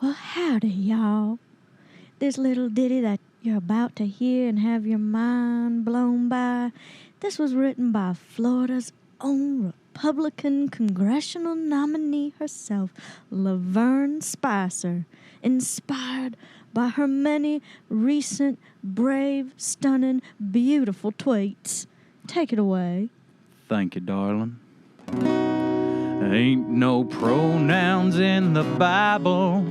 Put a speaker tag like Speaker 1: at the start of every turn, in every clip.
Speaker 1: Well, howdy, y'all. This little ditty that you're about to hear and have your mind blown by, this was written by Florida's own Republican congressional nominee herself, Laverne Spicer, inspired by her many recent, brave, stunning, beautiful tweets. Take it away.
Speaker 2: Thank you, darling. Ain't no pronouns in the Bible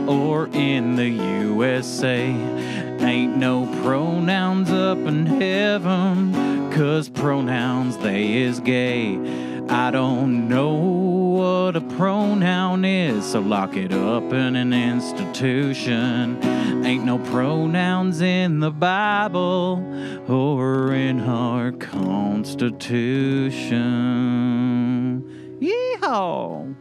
Speaker 2: or in the USA. Ain't no pronouns up in heaven, 'cause pronouns they is gay. I don't know what a pronoun is, so lock it up in an institution. Ain't no pronouns in the Bible or in our Constitution. Yeehaw!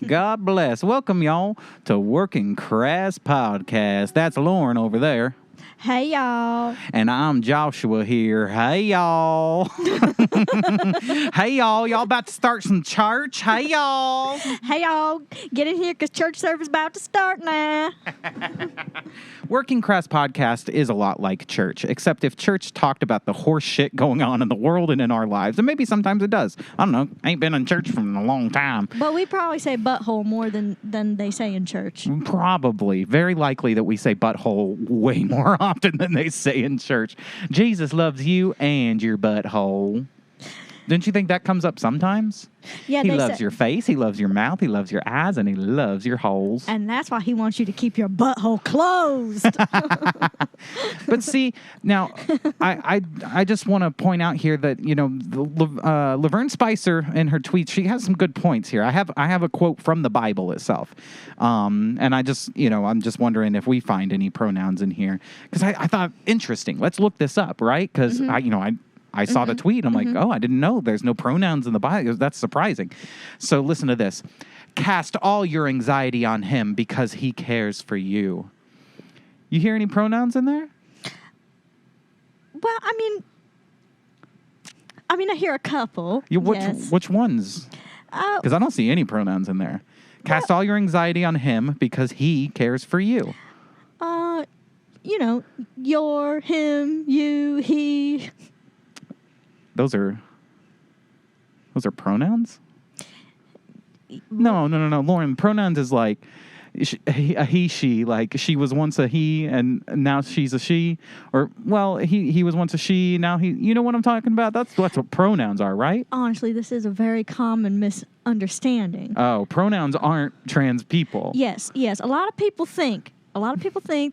Speaker 2: God bless. Welcome, y'all, to Working Crass Podcast. That's Lauren over there.
Speaker 1: Hey, y'all.
Speaker 2: And I'm Joshua here. Hey, y'all. Hey, y'all. Y'all about to start some church? Hey, y'all.
Speaker 1: Hey, y'all. Get in here because church service about to start now.
Speaker 2: Working Crass Podcast is a lot like church, except if church talked about the horse shit going on in the world and in our lives, and maybe sometimes it does. I don't know. I ain't been in church for a long time.
Speaker 1: But we probably say butthole more than they say in church.
Speaker 2: Probably. Very likely that we say butthole way more often than they say in church. Jesus loves you and your butthole. Don't you think that comes up sometimes?
Speaker 1: Yeah,
Speaker 2: he loves your face, he loves your mouth, he loves your eyes, and he loves your holes.
Speaker 1: And that's why he wants you to keep your butthole closed.
Speaker 2: But see, now, I just want to point out here that, you know, Laverne Spicer in her tweets, she has some good points here. I have a quote from the Bible itself. And I'm just wondering if we find any pronouns in here. Because I thought, interesting, let's look this up, right? Because, I saw the tweet. I'm like, oh, I didn't know there's no pronouns in the Bible. That's surprising. So listen to this. Cast all your anxiety on him because he cares for you. You hear any pronouns in there?
Speaker 1: Well, I mean, I hear a couple.
Speaker 2: Which ones? Because I don't see any pronouns in there. Cast all your anxiety on him because he cares for you.
Speaker 1: Your, him, you, he.
Speaker 2: Those are pronouns? No. Lauren, pronouns is like a he, she. Like she was once a he and now she's a she. Or, well, he was once a she, now he... You know what I'm talking about? That's what pronouns are, right?
Speaker 1: Honestly, this is a very common misunderstanding.
Speaker 2: Oh, pronouns aren't trans people.
Speaker 1: Yes. A lot of people think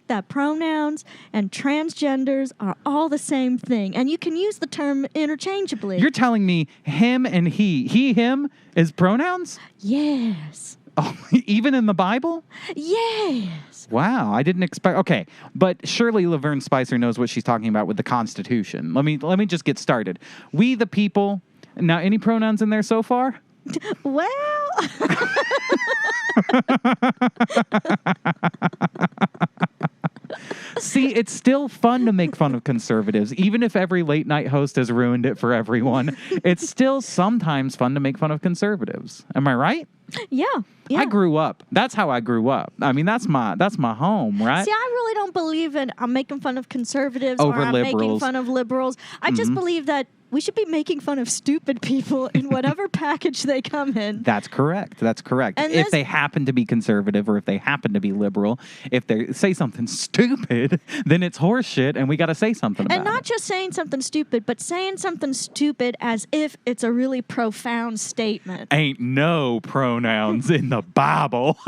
Speaker 1: that pronouns and transgenders are all the same thing, and you can use the term interchangeably.
Speaker 2: You're telling me him and he, him is pronouns?
Speaker 1: Yes.
Speaker 2: Oh, even in the Bible?
Speaker 1: Yes.
Speaker 2: Wow, I didn't expect... Okay, but surely Laverne Spicer knows what she's talking about with the Constitution. Let me just get started. We the people... Now, any pronouns in there so far?
Speaker 1: Well...
Speaker 2: See, it's still fun to make fun of conservatives, even if every late night host has ruined it for everyone. It's still sometimes fun to make fun of conservatives. Am I right?
Speaker 1: Yeah.
Speaker 2: I grew up. That's how I grew up. I mean, that's my home, right?
Speaker 1: See, I really don't believe in I'm making fun of conservatives
Speaker 2: Over
Speaker 1: or I'm
Speaker 2: liberals.
Speaker 1: making fun of liberals. I just believe that we should be making fun of stupid people in whatever package they come in.
Speaker 2: That's correct. And if they happen to be conservative or if they happen to be liberal, if they say something stupid, then it's horseshit and we got to say something about it.
Speaker 1: And not just saying something stupid, but saying something stupid as if it's a really profound statement.
Speaker 2: Ain't no pronouns in the Bible.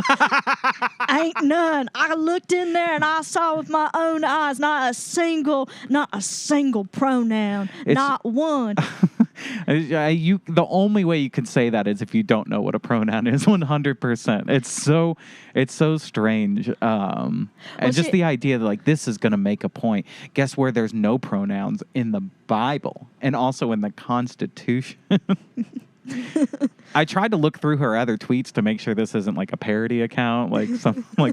Speaker 1: Ain't none. I looked in there and I saw with my own eyes not a single pronoun, not one.
Speaker 2: The only way you can say that is if you don't know what a pronoun is. 100%. It's so strange. And just the idea that like this is going to make a point. Guess where there's no pronouns in the Bible and also in the Constitution. I tried to look through her other tweets to make sure this isn't like a parody account, like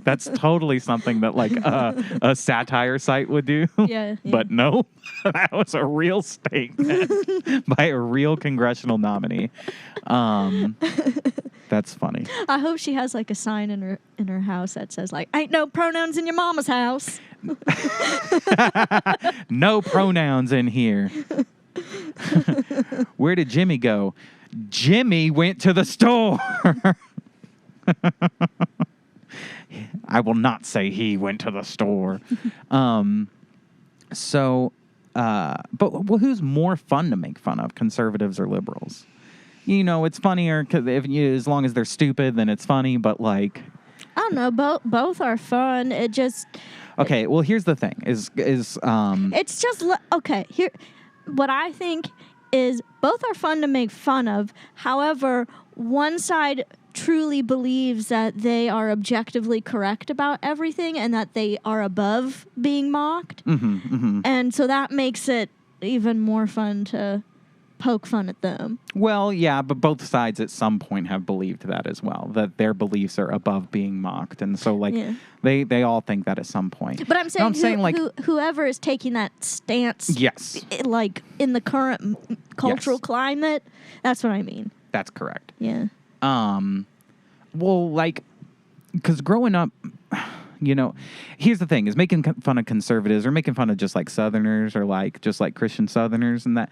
Speaker 2: that's totally something that like a satire site would do.
Speaker 1: Yeah.
Speaker 2: But no, that was a real statement by a real congressional nominee. That's funny.
Speaker 1: I hope she has like a sign in her house that says like, "Ain't no pronouns in your mama's house."
Speaker 2: No pronouns in here. Where did Jimmy go? Jimmy went to the store. I will not say he went to the store. But who's more fun to make fun of, conservatives or liberals? You know, it's funnier as long as they're stupid, then it's funny. But like,
Speaker 1: I don't know. Both are fun. It just
Speaker 2: okay. Well, here's the thing:
Speaker 1: it's just okay. Here, what I think is both are fun to make fun of. However, one side truly believes that they are objectively correct about everything and that they are above being mocked. And so that makes it even more fun to poke fun at them.
Speaker 2: Well, yeah, but both sides at some point have believed that as well, that their beliefs are above being mocked. And so, like, they all think that at some point.
Speaker 1: But I'm saying, whoever is taking that stance,
Speaker 2: yes,
Speaker 1: like, in the current cultural climate, that's what I mean.
Speaker 2: That's correct.
Speaker 1: Yeah.
Speaker 2: Well, like, because growing up, you know, here's the thing, is making fun of conservatives or making fun of just like Southerners or like just like Christian Southerners and that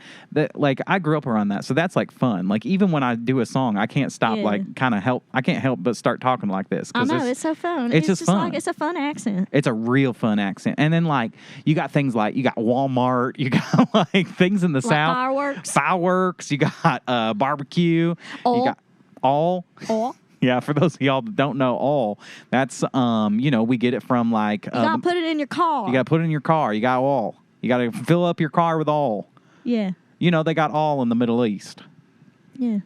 Speaker 2: like I grew up around that. So that's like fun. Like even when I do a song, I can't stop I can't help but start talking like this.
Speaker 1: I know, it's so fun.
Speaker 2: It's just fun.
Speaker 1: Like, it's a fun accent.
Speaker 2: It's a real fun accent. And then like you got things like you got Walmart, you got like things in the
Speaker 1: like
Speaker 2: South. Fireworks. You got barbecue. You got all. Yeah, for those of y'all that don't know, all that's you know, we get it from like
Speaker 1: you gotta put it in your car.
Speaker 2: You gotta put it in your car. You got all. You gotta fill up your car with all.
Speaker 1: Yeah.
Speaker 2: You know, they got all in the Middle East.
Speaker 1: Yeah.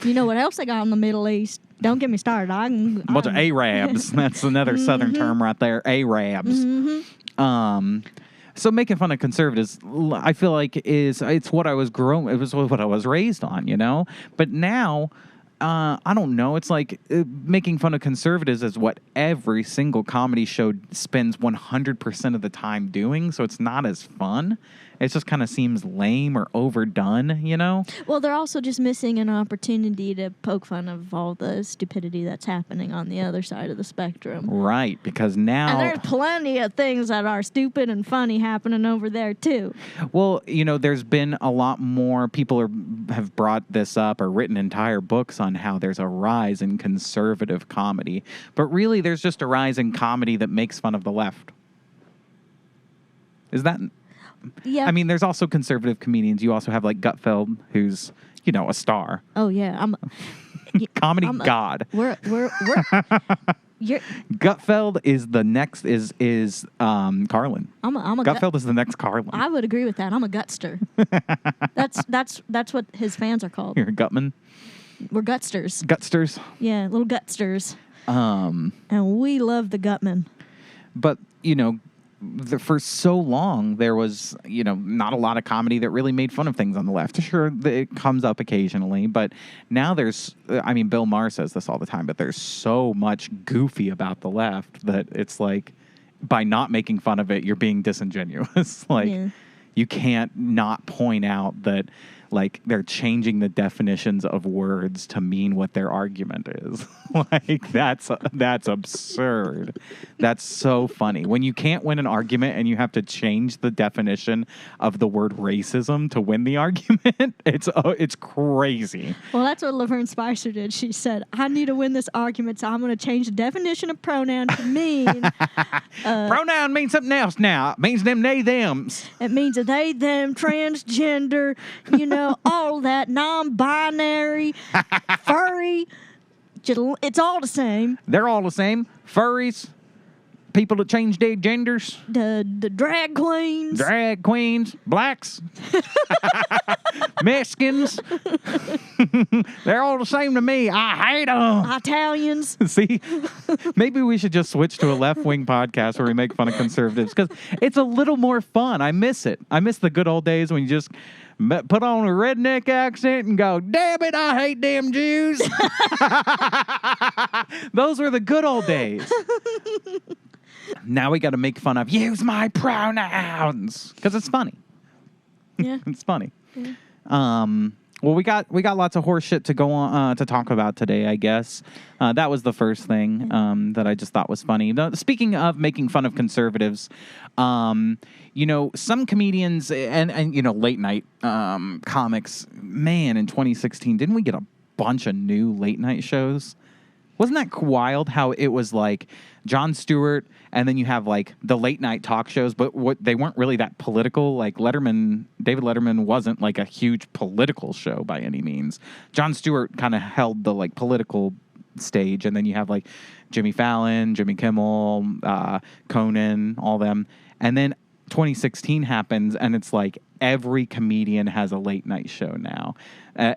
Speaker 1: You know what else they got in the Middle East? Don't get me started.
Speaker 2: A bunch of Arabs. That's another Southern term right there. Arabs. So making fun of conservatives, I feel like it's what I was it was what I was raised on, you know. But now, I don't know. It's like making fun of conservatives is what every single comedy show spends 100% of the time doing. So it's not as fun. It just kind of seems lame or overdone, you know?
Speaker 1: Well, they're also just missing an opportunity to poke fun of all the stupidity that's happening on the other side of the spectrum.
Speaker 2: Right, because now...
Speaker 1: And there's plenty of things that are stupid and funny happening over there, too.
Speaker 2: Well, you know, there's been a lot more... People have brought this up or written entire books on how there's a rise in conservative comedy. But really, there's just a rise in comedy that makes fun of the left. Is that...
Speaker 1: Yeah.
Speaker 2: I mean, there's also conservative comedians. You also have like Gutfeld, who's, you know, a star.
Speaker 1: Oh yeah,
Speaker 2: Comedy god.
Speaker 1: You're
Speaker 2: Gutfeld is the next is Carlin. Gutfeld is the next Carlin.
Speaker 1: I would agree with that. I'm a gutster. That's what his fans are called.
Speaker 2: You're a gutman.
Speaker 1: We're gutsters.
Speaker 2: Gutsters.
Speaker 1: Yeah, little gutsters. And we love the gutman.
Speaker 2: But you know, for so long, there was, you know, not a lot of comedy that really made fun of things on the left. Sure, it comes up occasionally, but now there's, I mean, Bill Maher says this all the time, but there's so much goofy about the left that it's like, by not making fun of it, you're being disingenuous. You can't not point out that, like, they're changing the definitions of words to mean what their argument is. Like, that's absurd. That's so funny. When you can't win an argument and you have to change the definition of the word racism to win the argument, it's crazy.
Speaker 1: Well, that's what Laverne Spicer did. She said, I need to win this argument, so I'm going to change the definition of pronoun to mean...
Speaker 2: pronoun means something else now. It means them, they, thems.
Speaker 1: It means a they, them, transgender, you know, all that, non-binary, furry. It's all the same.
Speaker 2: They're all the same. Furries, people that change their genders.
Speaker 1: The drag queens.
Speaker 2: Drag queens. Blacks. Mexicans. They're all the same to me. I hate them.
Speaker 1: Italians.
Speaker 2: See? Maybe we should just switch to a left-wing podcast where we make fun of conservatives because it's a little more fun. I miss it. I miss the good old days when you just... put on a redneck accent and go, damn it, I hate them Jews. Those were the good old days. Now we got to make fun of, use my pronouns. Because it's funny.
Speaker 1: Yeah.
Speaker 2: It's funny.
Speaker 1: Yeah.
Speaker 2: Well, we got lots of horse shit to go on to talk about today, I guess. That was the first thing that I just thought was funny. Now, speaking of making fun of conservatives, some comedians and late night comics, man, in 2016, didn't we get a bunch of new late night shows? Wasn't that wild how it was like Jon Stewart, and then you have like the late night talk shows, but they weren't really that political. Like David Letterman wasn't like a huge political show by any means. Jon Stewart kind of held the like political stage, and then you have like Jimmy Fallon, Jimmy Kimmel, Conan, all them. And then 2016 happens, and it's like every comedian has a late night show now.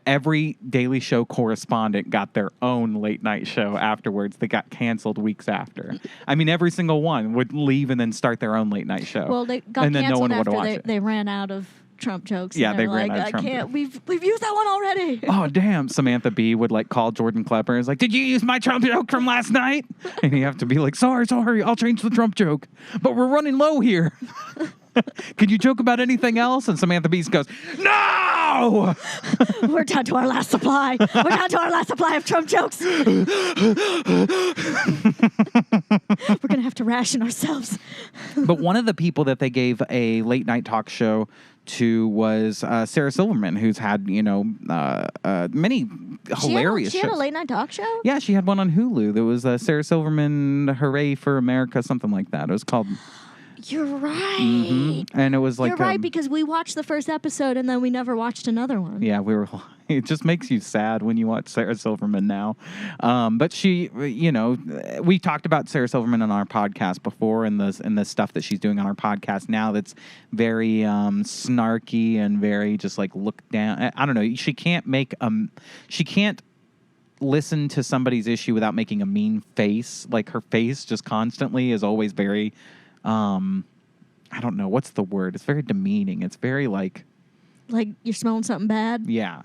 Speaker 2: Every Daily Show correspondent got their own late night show afterwards that got canceled weeks after. I mean, every single one would leave and then start their own late night show.
Speaker 1: Well, they got
Speaker 2: and then
Speaker 1: canceled
Speaker 2: no one would watch
Speaker 1: after
Speaker 2: it.
Speaker 1: they ran out of Trump jokes.
Speaker 2: Yeah,
Speaker 1: and
Speaker 2: they
Speaker 1: were
Speaker 2: ran out of Trump
Speaker 1: jokes. We've used that one already.
Speaker 2: Oh, damn. Samantha Bee would like call Jordan Klepper and is like, did you use my Trump joke from last night? And you have to be like, sorry, I'll change the Trump joke. But we're running low here. Can you joke about anything else? And Samantha Bee goes, no!
Speaker 1: We're down to our last supply. We're down to our last supply of Trump jokes. We're going to have to ration ourselves.
Speaker 2: But one of the people that they gave a late night talk show to was Sarah Silverman, who's had, many hilarious
Speaker 1: She had a
Speaker 2: shows.
Speaker 1: late night talk show?
Speaker 2: Yeah, she had one on Hulu. There was Sarah Silverman, Hooray for America, something like that. It was called...
Speaker 1: You're right.
Speaker 2: Mm-hmm. And it was like...
Speaker 1: You're right, because we watched the first episode and then we never watched another one.
Speaker 2: Yeah, it just makes you sad when you watch Sarah Silverman now. But she, we talked about Sarah Silverman on our podcast before, and the stuff that she's doing on our podcast now that's very snarky and very just like look down. I don't know. She can't listen to somebody's issue without making a mean face. Like her face just constantly is always very... I don't know. What's the word? It's very demeaning. It's very like
Speaker 1: you're smelling something bad?
Speaker 2: Yeah.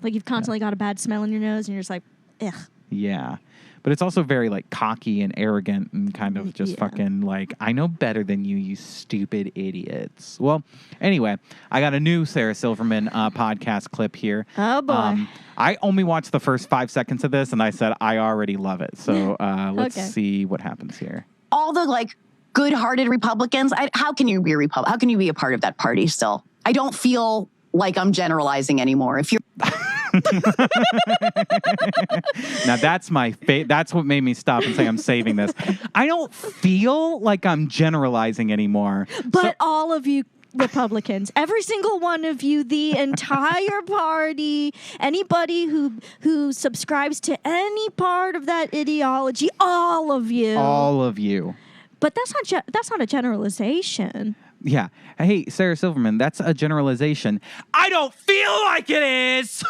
Speaker 1: Like you've constantly got a bad smell in your nose and you're just like, ugh.
Speaker 2: Yeah. But it's also very like cocky and arrogant and kind of just fucking like, I know better than you stupid idiots. Well, anyway, I got a new Sarah Silverman podcast clip here.
Speaker 1: Oh, boy.
Speaker 2: I only watched the first 5 seconds of this and I said, I already love it. So let's see what happens here.
Speaker 3: All the like good-hearted Republicans, how can you be How can you be a part of that party still? I don't feel like I'm generalizing anymore. If you're
Speaker 2: Now that's that's what made me stop and say I'm saving this. I don't feel like I'm generalizing anymore.
Speaker 1: But all of you Republicans, every single one of you, the entire party, anybody who subscribes to any part of that ideology, all of you.
Speaker 2: All of you.
Speaker 1: But that's not a generalization.
Speaker 2: Yeah. Hey, Sarah Silverman, that's a generalization. I don't feel like it is.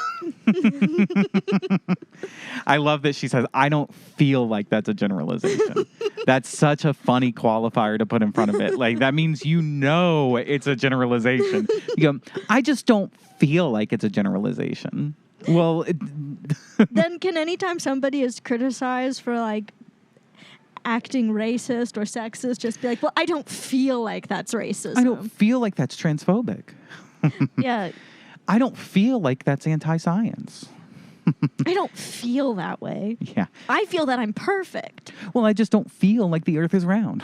Speaker 2: I love that she says, I don't feel like that's a generalization. That's such a funny qualifier to put in front of it. Like, that means it's a generalization. You go, I just don't feel like it's a generalization. Well,
Speaker 1: then can anytime somebody is criticized for, like, acting racist or sexist, just be like, well, I don't feel like that's racism.
Speaker 2: I don't feel like that's transphobic.
Speaker 1: Yeah.
Speaker 2: I don't feel like that's anti-science.
Speaker 1: I don't feel that way.
Speaker 2: Yeah.
Speaker 1: I feel that I'm perfect.
Speaker 2: Well, I just don't feel like the earth is round.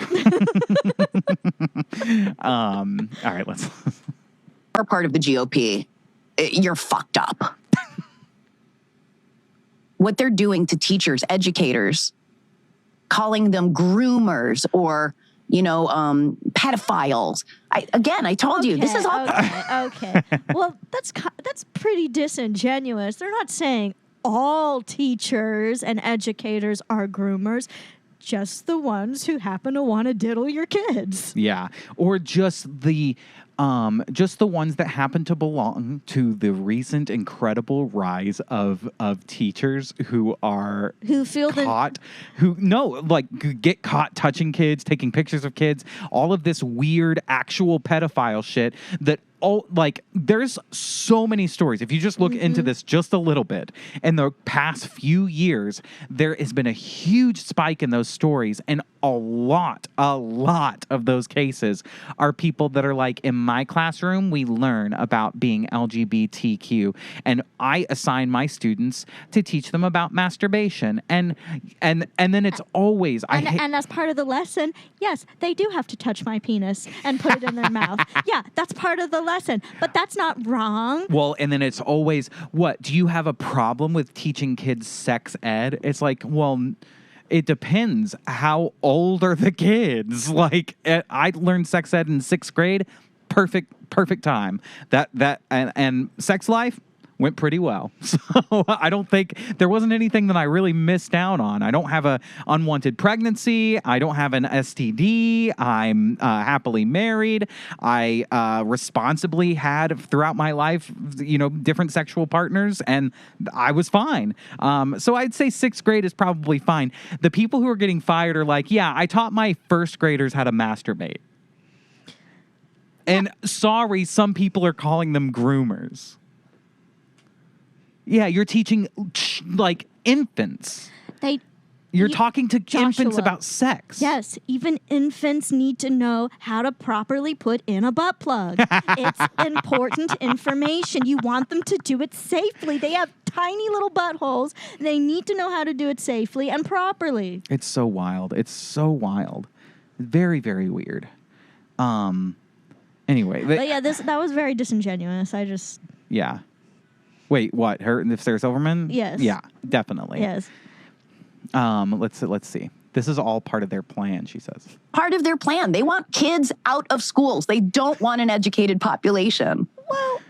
Speaker 2: All right, let's...
Speaker 3: are part of the GOP, you're fucked up. What they're doing to teachers, educators, calling them groomers or, pedophiles. I told you, this is all...
Speaker 1: Okay. Well, that's pretty disingenuous. They're not saying all teachers and educators are groomers, just the ones who happen to want to diddle your kids.
Speaker 2: Yeah. Or just the ones that happen to belong to the recent incredible rise of teachers who get caught touching kids, taking pictures of kids, all of this weird actual pedophile shit that there's so many stories. If you just look into this just a little bit, in the past few years, there has been a huge spike in those stories, and a lot of those cases are people that are like, in my classroom, we learn about being LGBTQ, and I assign my students to teach them about masturbation, and then it's always
Speaker 1: And as part of the lesson, yes, they do have to touch my penis and put it in their mouth. Yeah, that's part of the lesson, but that's not wrong.
Speaker 2: Well, and then it's always, what, do you have a problem with teaching kids sex ed? It's like, well, it depends. How old are the kids? Like, I learned sex ed in 6th grade. Perfect time. And sex life went pretty well. So I don't think there wasn't anything that I really missed out on. I don't have a unwanted pregnancy. I don't have an STD. I'm happily married. I responsibly had throughout my life, different sexual partners, and I was fine. So I'd say 6th grade is probably fine. The people who are getting fired are like, yeah, I taught my 1st graders how to masturbate. And sorry, some people are calling them groomers. Yeah, you're teaching like infants. You're talking to infants about sex.
Speaker 1: Yes, even infants need to know how to properly put in a butt plug. It's important information. You want them to do it safely. They have tiny little buttholes. They need to know how to do it safely and properly.
Speaker 2: It's so wild. Very, very weird. Anyway.
Speaker 1: But yeah, that was very disingenuous.
Speaker 2: Yeah. Wait, what? Sarah Silverman?
Speaker 1: Yes.
Speaker 2: Yeah, definitely.
Speaker 1: Yes.
Speaker 2: Let's see. This is all part of their plan, she says.
Speaker 3: Part of their plan. They want kids out of schools. They don't want an educated population.
Speaker 1: Well.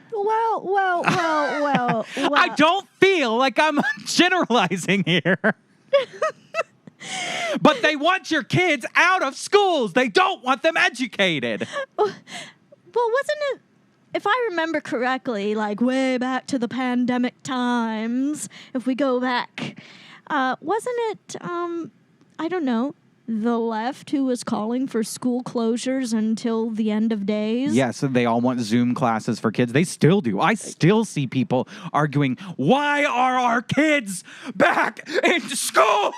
Speaker 2: I don't feel like I'm generalizing here. But they want your kids out of schools. They don't want them educated.
Speaker 1: Well, wasn't it, if I remember correctly, like way back to the pandemic times, if we go back, wasn't it, I don't know, the left who was calling for school closures until the end of days?
Speaker 2: Yeah, so they all want Zoom classes for kids. They still do. I still see people arguing, why are our kids back in school?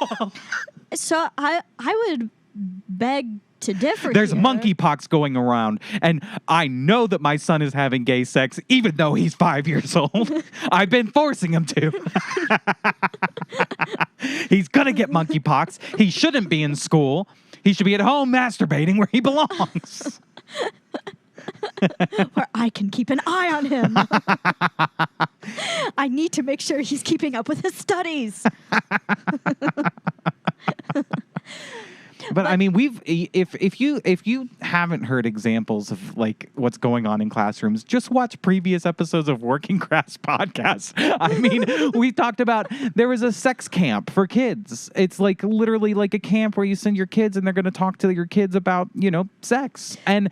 Speaker 1: So I would beg to differ.
Speaker 2: There's
Speaker 1: here.
Speaker 2: monkeypox going around, and I know that my son is having gay sex, even though he's 5 years old. I've been forcing him to. He's gonna get monkeypox. He shouldn't be in school. He should be at home masturbating where he belongs.
Speaker 1: Where I can keep an eye on him. I need to make sure he's keeping up with his studies.
Speaker 2: But I mean, if you haven't heard examples of like what's going on in classrooms, just watch previous episodes of Working Crass podcast. I mean, we talked about there was a sex camp for kids. It's like literally like a camp where you send your kids and they're going to talk to your kids about, sex. And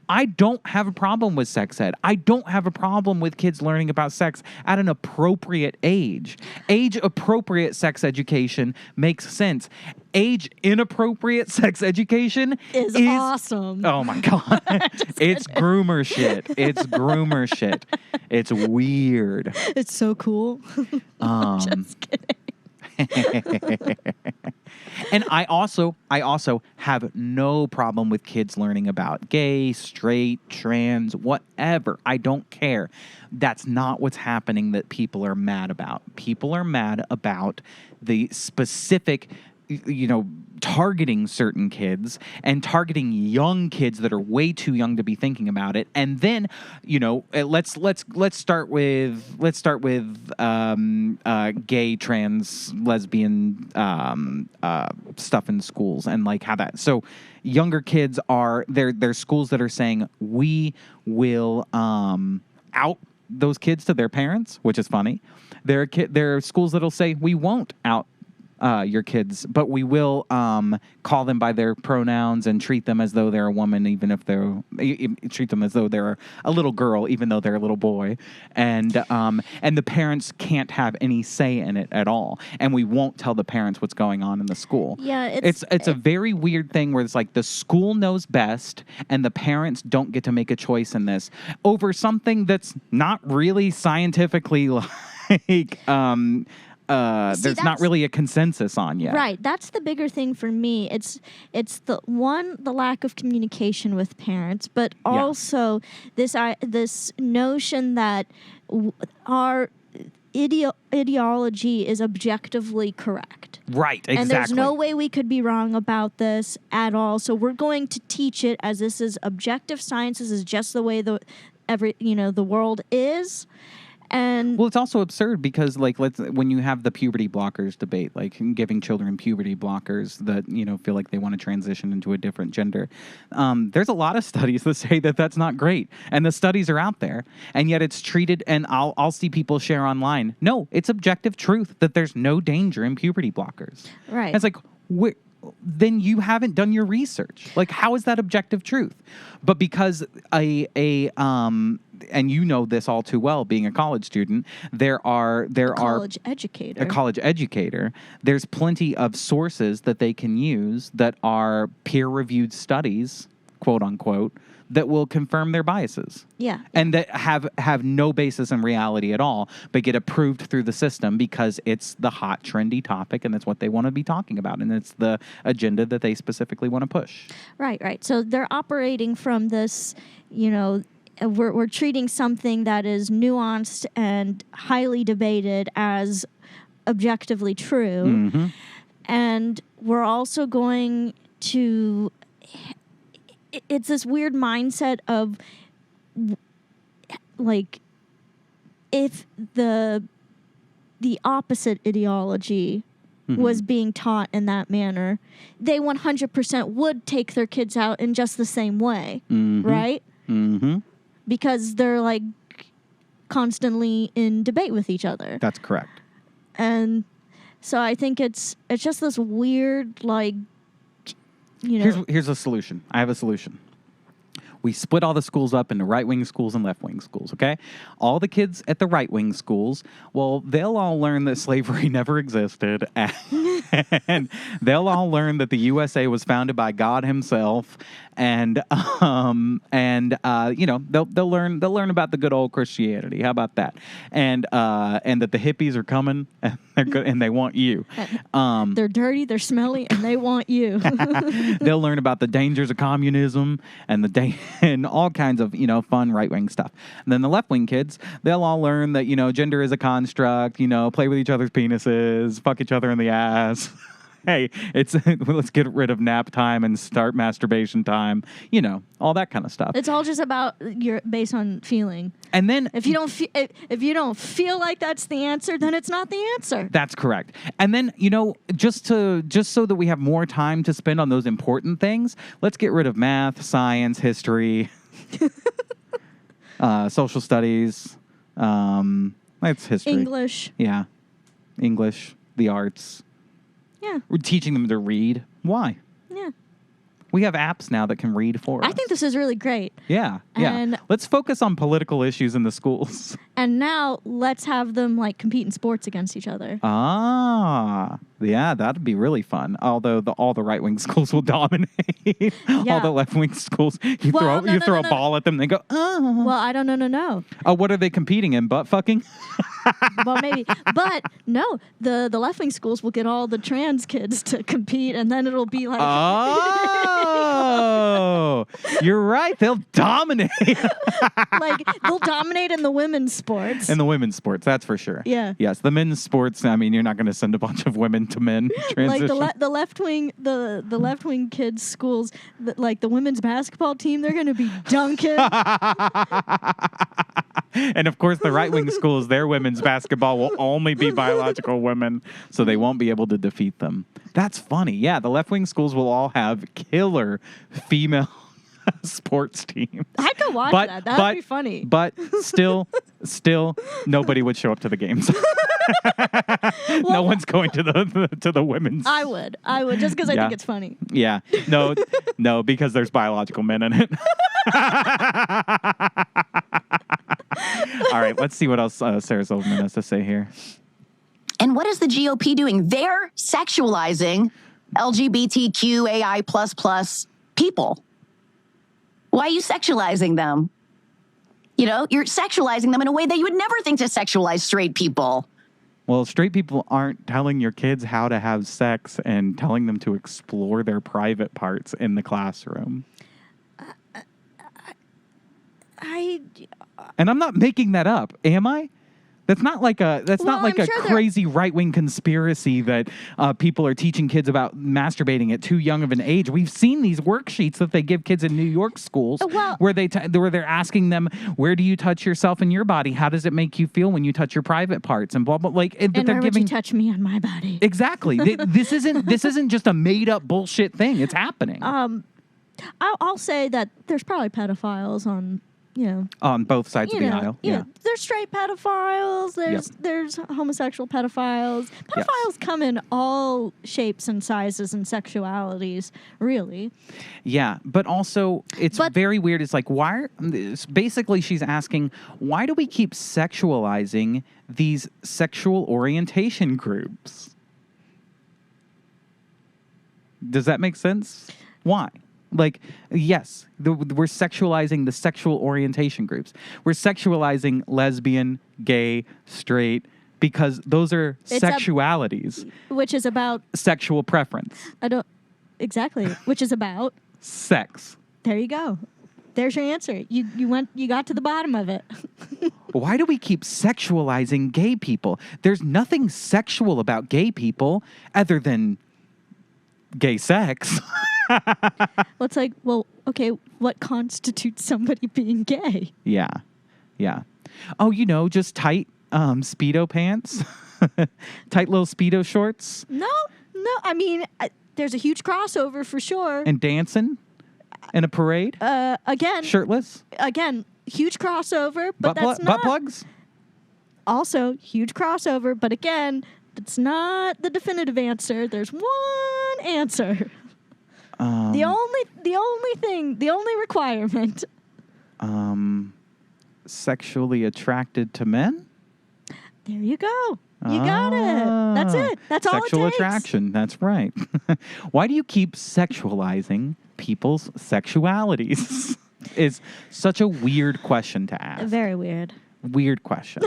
Speaker 2: I don't have a problem with sex ed. I don't have a problem with kids learning about sex at an appropriate age. Age appropriate sex education makes sense. Age inappropriate sex education
Speaker 1: is awesome.
Speaker 2: Oh my God. It's groomer shit. It's groomer shit. It's weird.
Speaker 1: It's so cool. Just kidding.
Speaker 2: And I also have no problem with kids learning about gay, straight, trans, whatever. I don't care. That's not what's happening that people are mad about. People are mad about the specific targeting certain kids and targeting young kids that are way too young to be thinking about it. And then, let's start with gay, trans, lesbian stuff in schools and like how that. So younger kids there's schools that are saying we will out those kids to their parents, which is funny. There are schools that'll say we won't out your kids, but we will call them by their pronouns and treat them as though they're a woman, even if treat them as though they're a little girl, even though they're a little boy, and the parents can't have any say in it at all, and we won't tell the parents what's going on in the school.
Speaker 1: Yeah,
Speaker 2: it's a very weird thing where it's like the school knows best, and the parents don't get to make a choice in this over something that's not really scientifically like there's not really a consensus on yet.
Speaker 1: Right. That's the bigger thing for me. It's the lack of communication with parents, but also this notion that our ideology is objectively correct.
Speaker 2: Right, exactly.
Speaker 1: And there's no way we could be wrong about this at all. So we're going to teach it as this is objective science. This is just the way the world is. And
Speaker 2: well, it's also absurd because, like, when you have the puberty blockers debate, like giving children puberty blockers that feel like they want to transition into a different gender, there's a lot of studies that say that that's not great, and the studies are out there, and yet it's treated. And I'll see people share online. No, it's objective truth that there's no danger in puberty blockers.
Speaker 1: Right.
Speaker 2: And it's like then you haven't done your research. Like, how is that objective truth? But because and you know this all too well, being a college student, a college educator, there's plenty of sources that they can use that are peer-reviewed studies, quote unquote, that will confirm their biases.
Speaker 1: Yeah.
Speaker 2: And that have no basis in reality at all, but get approved through the system because it's the hot, trendy topic, and that's what they want to be talking about, and it's the agenda that they specifically want to push.
Speaker 1: Right. So they're operating from this, we're treating something that is nuanced and highly debated as objectively true.
Speaker 2: Mm-hmm.
Speaker 1: And we're also going to... It's this weird mindset of, like, if the opposite ideology was being taught in that manner, they 100% would take their kids out in just the same way, right?
Speaker 2: Mm-hmm.
Speaker 1: Because they're, like, constantly in debate with each other.
Speaker 2: That's correct.
Speaker 1: And so I think it's just this weird, like,
Speaker 2: Here's a solution. I have a solution. We split all the schools up into right-wing schools and left-wing schools, okay? All the kids at the right-wing schools, well, they'll all learn that slavery never existed, and they'll all learn that the USA was founded by God himself, and they'll learn about the good old Christianity. How about that? And that the hippies are coming, and they're good, and they want you.
Speaker 1: They're dirty, they're smelly, and they want you.
Speaker 2: They'll learn about the dangers of communism and and all kinds of, fun right-wing stuff. And then the left-wing kids, they'll all learn that, gender is a construct, play with each other's penises, fuck each other in the ass. Hey, let's get rid of nap time and start masturbation time, all that kind of stuff.
Speaker 1: It's all just about based on feeling.
Speaker 2: And then
Speaker 1: if you don't feel like that's the answer, then it's not the answer.
Speaker 2: That's correct. And then, just so that we have more time to spend on those important things, let's get rid of math, science, history, social studies. That's history.
Speaker 1: English.
Speaker 2: Yeah. English, the arts.
Speaker 1: Yeah.
Speaker 2: We're teaching them to read. Why?
Speaker 1: Yeah.
Speaker 2: We have apps now that can read for us.
Speaker 1: I think this is really great.
Speaker 2: Yeah.
Speaker 1: And
Speaker 2: let's focus on political issues in the schools.
Speaker 1: And now let's have them compete in sports against each other.
Speaker 2: Ah, yeah, that'd be really fun. Although all the right wing schools will dominate.
Speaker 1: Yeah.
Speaker 2: All the left wing schools, you throw a ball at them, they go, oh.
Speaker 1: Well, I don't know.
Speaker 2: Oh, what are they competing in? Butt fucking?
Speaker 1: Well, maybe. But no, the left wing schools will get all the trans kids to compete, and then it'll be like.
Speaker 2: Oh, you're right. They'll dominate.
Speaker 1: They'll dominate in the women's sports.
Speaker 2: In the women's sports, that's for sure.
Speaker 1: Yeah.
Speaker 2: Yes, the men's sports. I mean, you're not going to send a bunch of women to men transition.
Speaker 1: Like the left wing, the left wing kids' schools, like the women's basketball team, they're going to be dunking.
Speaker 2: And of course, the right wing schools, their women's basketball will only be biological women, so they won't be able to defeat them. That's funny. Yeah, the left wing schools will all have killer female sports teams.
Speaker 1: I'd go watch that. That would be funny.
Speaker 2: But still, nobody would show up to the games. No one's going to the women's.
Speaker 1: I would just because I think it's funny.
Speaker 2: Yeah. No, because there's biological men in it. All right, let's see what else Sarah Silverman has to say here.
Speaker 3: And what is the GOP doing? They're sexualizing LGBTQAI++ people. Why are you sexualizing them? You're sexualizing them in a way that you would never think to sexualize straight people.
Speaker 2: Well, straight people aren't telling your kids how to have sex and telling them to explore their private parts in the classroom. And I'm not making that up, am I? That's not like a crazy right-wing conspiracy that people are teaching kids about masturbating at too young of an age. We've seen these worksheets that they give kids in New York schools where they're asking them, where do you touch yourself in your body? How does it make you feel when you touch your private parts? And blah blah.
Speaker 1: And where would you touch me on my body?
Speaker 2: Exactly. This isn't just a made-up bullshit thing. It's happening.
Speaker 1: I'll say that there's probably pedophiles on.
Speaker 2: On both sides of the aisle. Yeah.
Speaker 1: There's straight pedophiles. There's homosexual pedophiles. Pedophiles come in all shapes and sizes and sexualities, really.
Speaker 2: Yeah, but also it's very weird. It's like, basically she's asking, why do we keep sexualizing these sexual orientation groups? Does that make sense? Why? Like, yes, we're sexualizing the sexual orientation groups. We're sexualizing lesbian, gay, straight, because those are sexualities.
Speaker 1: Which is about...
Speaker 2: Sexual preference.
Speaker 1: Exactly. Which is about...
Speaker 2: Sex.
Speaker 1: There you go. There's your answer. You got to the bottom of it.
Speaker 2: Why do we keep sexualizing gay people? There's nothing sexual about gay people other than gay sex.
Speaker 1: Well, it's like, okay, what constitutes somebody being gay?
Speaker 2: Yeah. Oh, just tight Speedo pants? Tight little Speedo shorts?
Speaker 1: No. I mean, there's a huge crossover for sure.
Speaker 2: And dancing in a parade?
Speaker 1: Again.
Speaker 2: Shirtless?
Speaker 1: Again, huge crossover, but that's not...
Speaker 2: Butt plugs?
Speaker 1: Also, huge crossover, but again, that's not the definitive answer. There's one answer. The only requirement.
Speaker 2: Sexually attracted to men?
Speaker 1: There you go. You got it. That's it. That's all it takes.
Speaker 2: Sexual attraction. That's right. Why do you keep sexualizing people's sexualities? Is such a weird question to ask.
Speaker 1: Very weird.
Speaker 2: Weird question.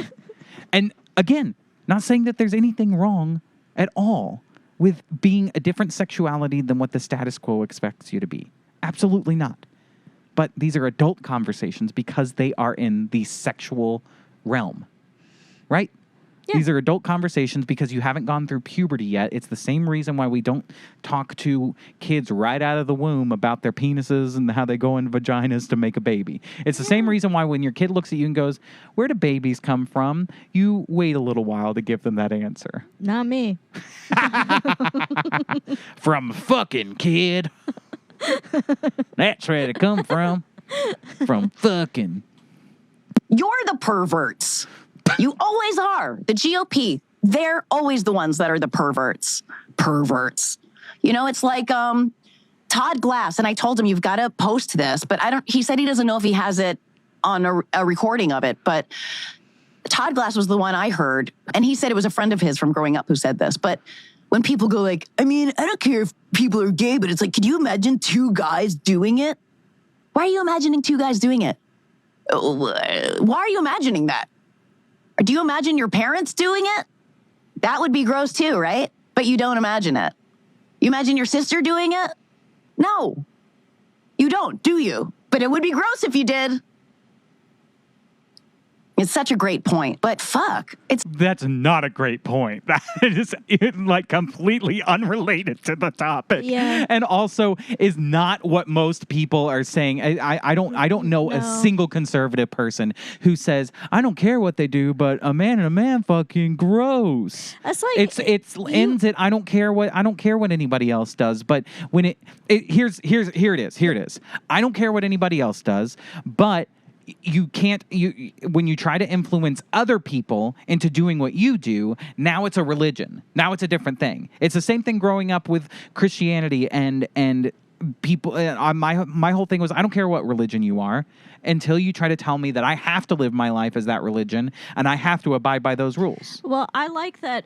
Speaker 2: And again, not saying that there's anything wrong at all with being a different sexuality than what the status quo expects you to be. Absolutely not. But these are adult conversations because they are in the sexual realm, right? Yeah. These are adult conversations because you haven't gone through puberty yet. It's the same reason why we don't talk to kids right out of the womb about their penises and how they go in vaginas to make a baby. It's the same reason why when your kid looks at you and goes, where do babies come from? You wait a little while to give them that answer.
Speaker 1: Not me.
Speaker 2: From fucking kid. That's where they come from. From fucking.
Speaker 3: You're the perverts. You always are. The GOP, they're always the ones that are the perverts. Perverts. It's like Todd Glass, and I told him, you've got to post this, but he said he doesn't know if he has it on a recording of it, but Todd Glass was the one I heard, and he said it was a friend of his from growing up who said this, but when people go like, I don't care if people are gay, but it's like, could you imagine two guys doing it? Why are you imagining two guys doing it? Why are you imagining that? Or do you imagine your parents doing it? That would be gross too, right? But you don't imagine it. You imagine your sister doing it? No, you don't, do you? But it would be gross if you did. It's such a great point, but fuck.
Speaker 2: That's not a great point. That is like completely unrelated to the topic.
Speaker 1: Yeah.
Speaker 2: And also is not what most people are saying. I don't know a single conservative person who says, I don't care what they do, but a man and a man fucking gross.
Speaker 1: That's like
Speaker 2: ends at I don't care what anybody else does, but when here it is. I don't care what anybody else does, but when you try to influence other people into doing what you do, now it's a religion. Now it's a different thing. It's the same thing growing up with Christianity and people. My whole thing was, I don't care what religion you are until you try to tell me that I have to live my life as that religion and I have to abide by those rules.
Speaker 1: Well, I like that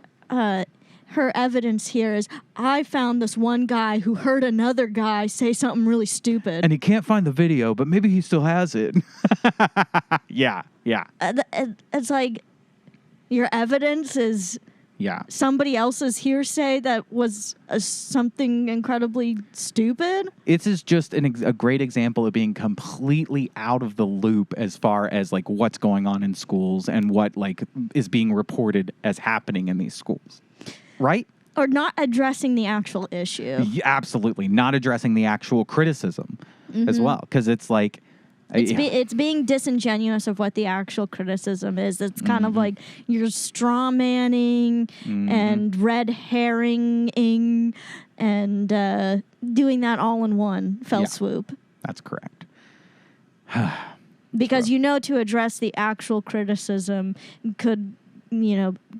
Speaker 1: her evidence here is, I found this one guy who heard another guy say something really stupid.
Speaker 2: And he can't find the video, but maybe he still has it. Yeah.
Speaker 1: It's like, your evidence is
Speaker 2: Yeah.
Speaker 1: somebody else's hearsay that was something incredibly stupid.
Speaker 2: This is just a great example of being completely out of the loop as far as like what's going on in schools and what like is being reported as happening in these schools. Right?
Speaker 1: Or not addressing the actual issue.
Speaker 2: Yeah, absolutely. Not addressing the actual criticism as well. Because it's like...
Speaker 1: It's being disingenuous of what the actual criticism is. It's kind of like you're straw manning and red herring and doing that all in one fell swoop.
Speaker 2: That's correct.
Speaker 1: Because to address the actual criticism could,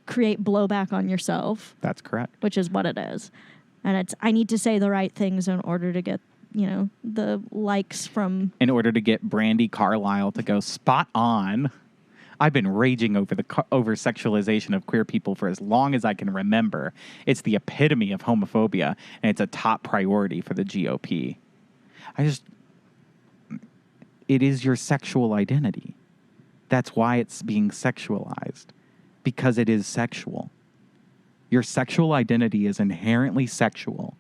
Speaker 1: create blowback on yourself.
Speaker 2: That's correct.
Speaker 1: Which is what it is. And I need to say the right things in order to get the likes from...
Speaker 2: In order to get Brandy Carlisle to go spot on. I've been raging over over sexualization of queer people for as long as I can remember. It's the epitome of homophobia, and it's a top priority for the GOP. It is your sexual identity. That's why it's being sexualized, because it is sexual. Your sexual identity is inherently sexual.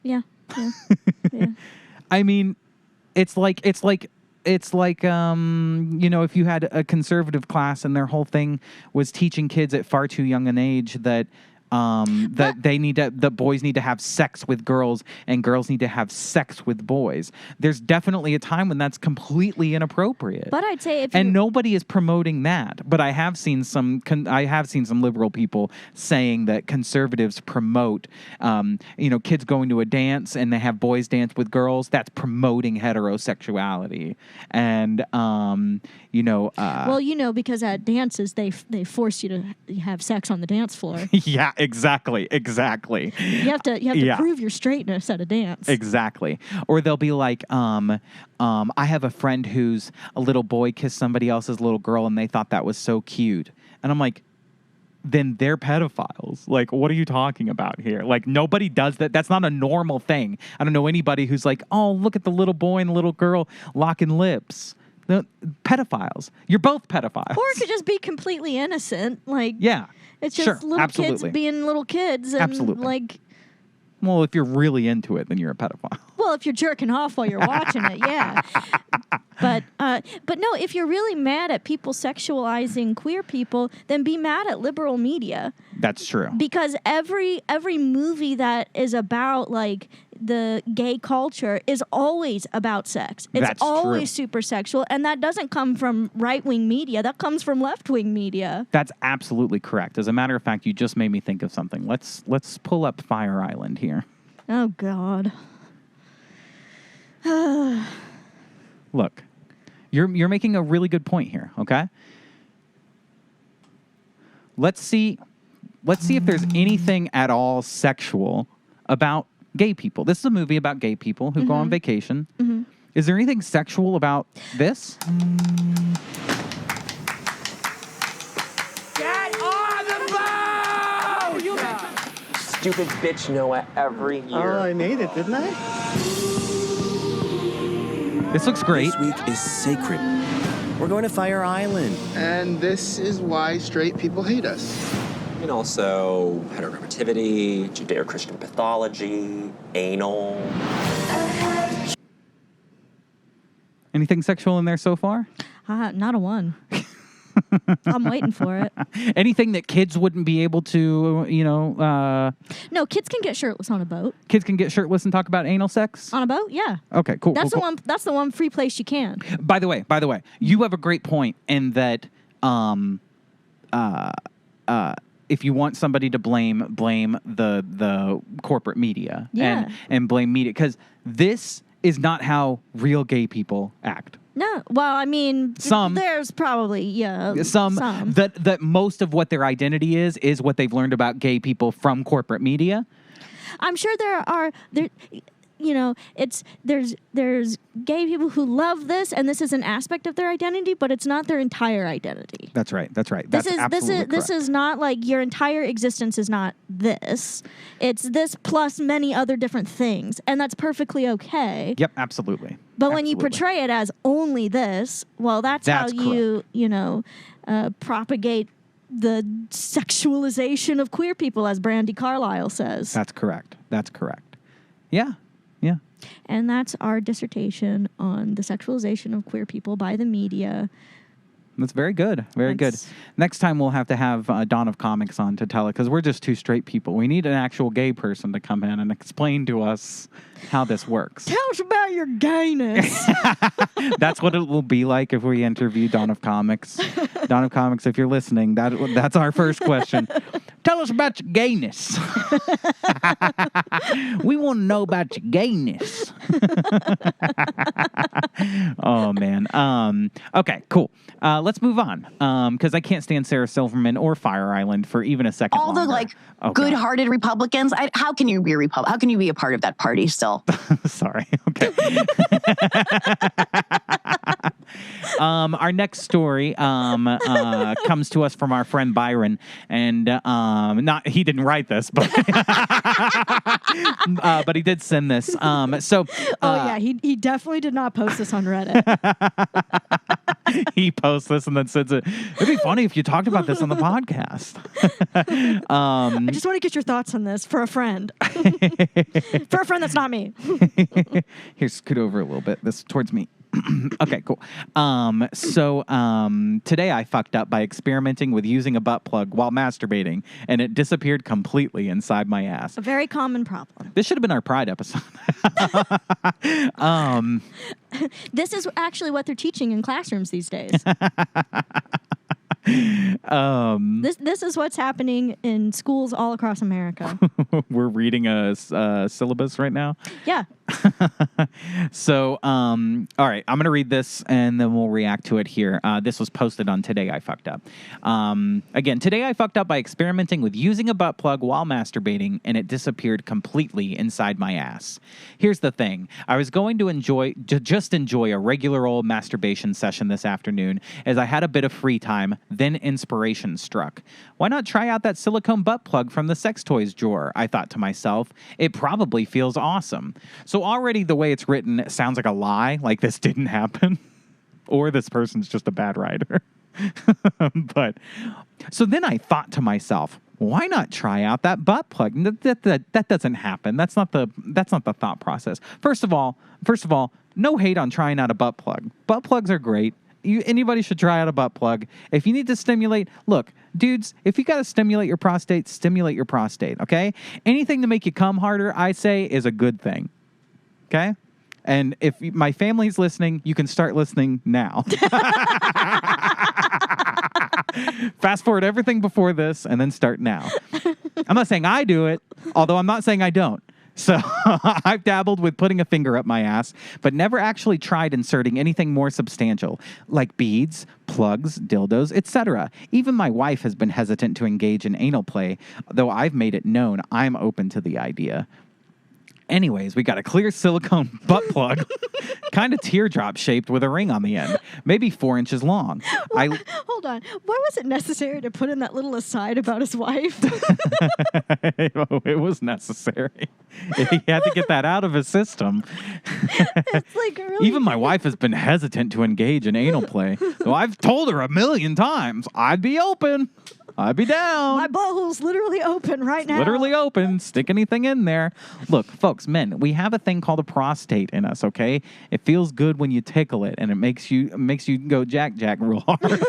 Speaker 1: Yeah.
Speaker 2: I mean, it's like if you had a conservative class and their whole thing was teaching kids at far too young an age that that boys need to have sex with girls and girls need to have sex with boys. There's definitely a time when that's completely inappropriate.
Speaker 1: But I'd say
Speaker 2: nobody is promoting that. But I have seen some liberal people saying that conservatives promote, kids going to a dance and they have boys dance with girls. That's promoting heterosexuality. And
Speaker 1: because at dances they force you to have sex on the dance floor.
Speaker 2: Yeah. Exactly.
Speaker 1: You have to prove your straightness at a dance.
Speaker 2: Exactly. Or they'll be like, I have a friend whose a little boy kissed somebody else's little girl and they thought that was so cute. And I'm like, then they're pedophiles. Like, what are you talking about here? Like, nobody does that. That's not a normal thing. I don't know anybody who's like, oh, look at the little boy and the little girl locking lips. The pedophiles. You're both pedophiles.
Speaker 1: Or it could just be completely innocent. Like,
Speaker 2: yeah.
Speaker 1: It's just little kids being little kids. And
Speaker 2: well, if you're really into it, then you're a pedophile.
Speaker 1: Well, if you're jerking off while you're watching it, yeah. But no, if you're really mad at people sexualizing queer people, then be mad at liberal media.
Speaker 2: That's true.
Speaker 1: Because every movie that is about like the gay culture is always about sex. It's always super sexual, and that doesn't come from right-wing media. That comes from left-wing media.
Speaker 2: That's absolutely correct. As a matter of fact, you just made me think of something. Let's pull up Fire Island here.
Speaker 1: Oh God.
Speaker 2: Look, you're making a really good point here, okay? Let's see if there's anything at all sexual about gay people. This is a movie about gay people who go on vacation. Mm-hmm. Is there anything sexual about this?
Speaker 4: Get on the boat!
Speaker 5: Stupid bitch Noah every year.
Speaker 4: Oh, I made it, didn't I?
Speaker 2: This looks great.
Speaker 6: This week is sacred. We're going to Fire Island.
Speaker 7: And this is why straight people hate us.
Speaker 5: And also heteronormativity, Judeo-Christian pathology, anal.
Speaker 2: Anything sexual in there so far?
Speaker 1: Not a one. I'm waiting for it.
Speaker 2: Anything that kids wouldn't be able to,
Speaker 1: No, kids can get shirtless on a boat.
Speaker 2: Kids can get shirtless and talk about anal sex?
Speaker 1: On a boat, yeah.
Speaker 2: Okay, cool.
Speaker 1: That's
Speaker 2: cool.
Speaker 1: That's the one free place you can.
Speaker 2: By the way, you have a great point in that if you want somebody to blame the corporate media and blame media, because this is not how real gay people act.
Speaker 1: No, well, I mean, there's probably some
Speaker 2: that most of what their identity is what they've learned about gay people from corporate media.
Speaker 1: I'm sure there there's gay people who love this, and this is an aspect of their identity, but it's not their entire identity.
Speaker 2: That's right. That's
Speaker 1: This
Speaker 2: correct.
Speaker 1: is not like your entire existence is not this. It's this plus many other different things, and that's perfectly okay.
Speaker 2: Yep, absolutely.
Speaker 1: But when you portray it as only this, well, that's how you propagate the sexualization of queer people, as Brandy Carlisle says.
Speaker 2: That's correct. Yeah. Yeah.
Speaker 1: And that's our dissertation on the sexualization of queer people by the media.
Speaker 2: That's very good. Very good. Next time we'll have to have Dawn of Comics on to tell it, because we're just two straight people. We need an actual gay person to come in and explain to us how this works.
Speaker 1: Tell us about your gayness.
Speaker 2: That's what it will be like if we interview Dawn of Comics. Dawn of Comics, if you're listening, that's our first question. Tell us about your gayness. We want to know about your gayness. Oh, man. Okay, cool. Let's move on, because I can't stand Sarah Silverman or Fire Island for even a second
Speaker 3: All
Speaker 2: longer.
Speaker 3: the good-hearted Republicans. How can you be How can you be a part of that party still?
Speaker 2: Sorry. Okay. Our next story comes to us from our friend Byron, and he didn't write this, but but he did send this.
Speaker 1: He definitely did not post this on Reddit.
Speaker 2: He posts this and then sends it. It'd be funny if you talked about this on the podcast.
Speaker 1: I just want to get your thoughts on this for a friend. For a friend that's not me.
Speaker 2: Here, scoot over a little bit. This towards me. Okay, cool. Today I fucked up by experimenting with using a butt plug while masturbating, and it disappeared completely inside my ass.
Speaker 1: A very common problem.
Speaker 2: This should have been our Pride episode.
Speaker 1: This is actually what they're teaching in classrooms these days. This is what's happening in schools all across America.
Speaker 2: We're reading a syllabus right now.
Speaker 1: Yeah.
Speaker 2: So, all right, I'm going to read this and then we'll react to it here. This was posted on Today I Fucked Up. Again, today I fucked up by experimenting with using a butt plug while masturbating, and it disappeared completely inside my ass. Here's the thing. I was going to just enjoy a regular old masturbation session this afternoon as I had a bit of free time. Then inspiration struck. Why not try out that silicone butt plug from the sex toys drawer? I thought to myself. It probably feels awesome. So already the way it's written sounds like a lie, like this didn't happen. Or this person's just a bad writer. But so then I thought to myself, why not try out that butt plug? That doesn't happen. That's not the thought process. First of all, no hate on trying out a butt plug. Butt plugs are great. Anybody should try out a butt plug. If you need to stimulate, look, dudes, if you got to stimulate your prostate, okay? Anything to make you come harder, I say, is a good thing, okay? And if my family's listening, you can start listening now. Fast forward everything before this and then start now. I'm not saying I do it, although I'm not saying I don't. So I've dabbled with putting a finger up my ass, but never actually tried inserting anything more substantial, like beads, plugs, dildos, etc. Even my wife has been hesitant to engage in anal play, though I've made it known I'm open to the idea. Anyways, we got a clear silicone butt plug, kind of teardrop shaped with a ring on the end, maybe 4 inches long.
Speaker 1: Hold on. Why was it necessary to put in that little aside about his wife?
Speaker 2: It was necessary. He had to get that out of his system.
Speaker 1: It's like really...
Speaker 2: Even my wife has been hesitant to engage in anal play, though I've told her 1,000,000 times I'd be open. I'd be down.
Speaker 1: My butthole's literally open right now.
Speaker 2: Literally open. Stick anything in there. Look, folks, men, we have a thing called a prostate in us, okay? It feels good when you tickle it, and it makes you go jack real hard.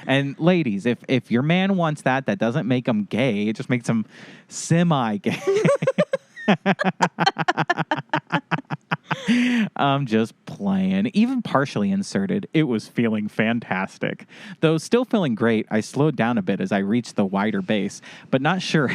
Speaker 2: And ladies, if your man wants that doesn't make him gay. It just makes him semi-gay. I'm just playing. Even partially inserted, it was feeling fantastic. Though still feeling great, I slowed down a bit as I reached the wider base, but not sure.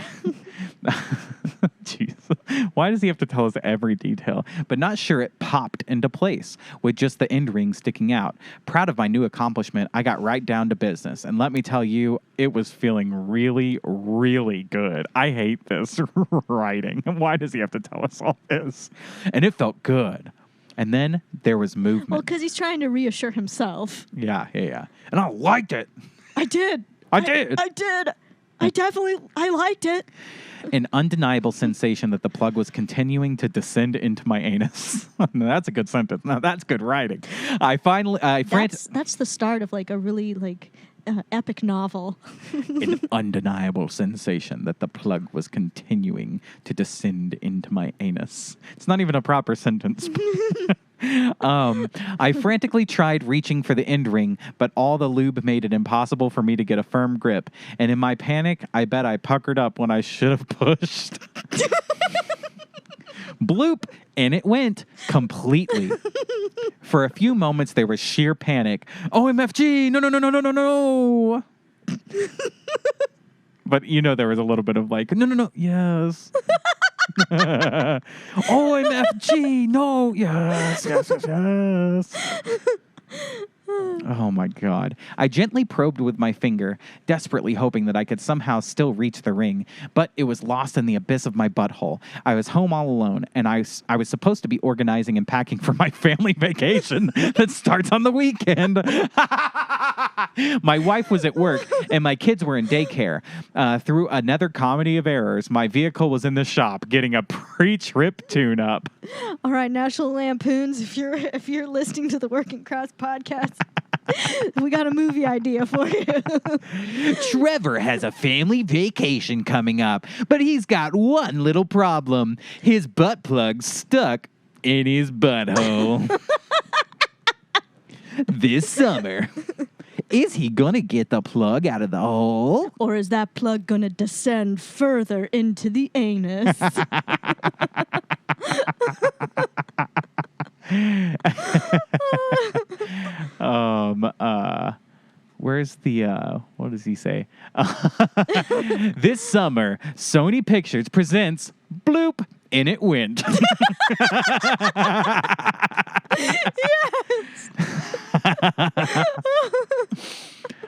Speaker 2: Jeez. Why does he have to tell us every detail? But not sure it popped into place with just the end ring sticking out. Proud of my new accomplishment, I got right down to business. And let me tell you, it was feeling really, really good. I hate this writing. Why does he have to tell us all this? And it felt good. And then there was movement.
Speaker 1: Well, because he's trying to reassure himself.
Speaker 2: Yeah. And I liked it.
Speaker 1: I did.
Speaker 2: I did.
Speaker 1: I liked it.
Speaker 2: An undeniable sensation that the plug was continuing to descend into my anus. Now, that's a good sentence. Now, that's good writing.
Speaker 1: That's the start of like a really epic novel.
Speaker 2: An undeniable sensation that the plug was continuing to descend into my anus. It's not even a proper sentence. I frantically tried reaching for the end ring, but all the lube made it impossible for me to get a firm grip. And in my panic, I bet I puckered up when I should have pushed. Bloop, and it went completely. For a few moments, there was sheer panic. OMFG, no. But there was a little bit of no, yes. OMFG, no, yes. Oh, my God. I gently probed with my finger, desperately hoping that I could somehow still reach the ring, but it was lost in the abyss of my butthole. I was home all alone, and I was supposed to be organizing and packing for my family vacation that starts on the weekend. My wife was at work, and my kids were in daycare. Through another comedy of errors, my vehicle was in the shop getting a pre-trip tune-up.
Speaker 1: All right, National Lampoons, if you're listening to the Working Crass podcast, we got a movie idea for you.
Speaker 2: Trevor has a family vacation coming up, but he's got one little problem. His butt plug's stuck in his butthole. This summer, is he going to get the plug out of the hole?
Speaker 1: Or is that plug going to descend further into the anus?
Speaker 2: Where's the, what does he say? This summer, Sony Pictures presents Bloop, and it went.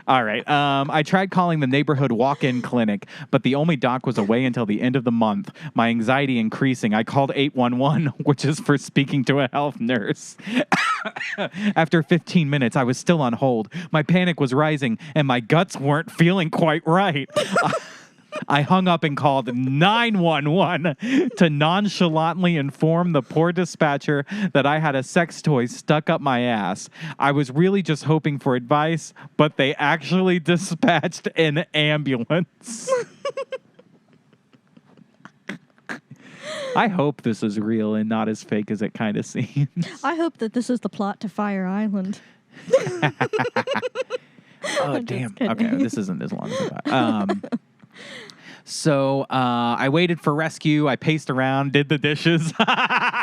Speaker 2: All right. I tried calling the neighborhood walk-in clinic, but the only doc was away until the end of the month. My anxiety increasing, I called 811, which is for speaking to a health nurse. After 15 minutes, I was still on hold. My panic was rising, and my guts weren't feeling quite right. I hung up and called 911 to nonchalantly inform the poor dispatcher that I had a sex toy stuck up my ass. I was really just hoping for advice, but they actually dispatched an ambulance. I hope this is real and not as fake as it kind of seems.
Speaker 1: I hope that this is the plot to Fire Island.
Speaker 2: Oh, damn. Okay, this isn't as long as I thought. So I waited for rescue. I paced around, did the dishes,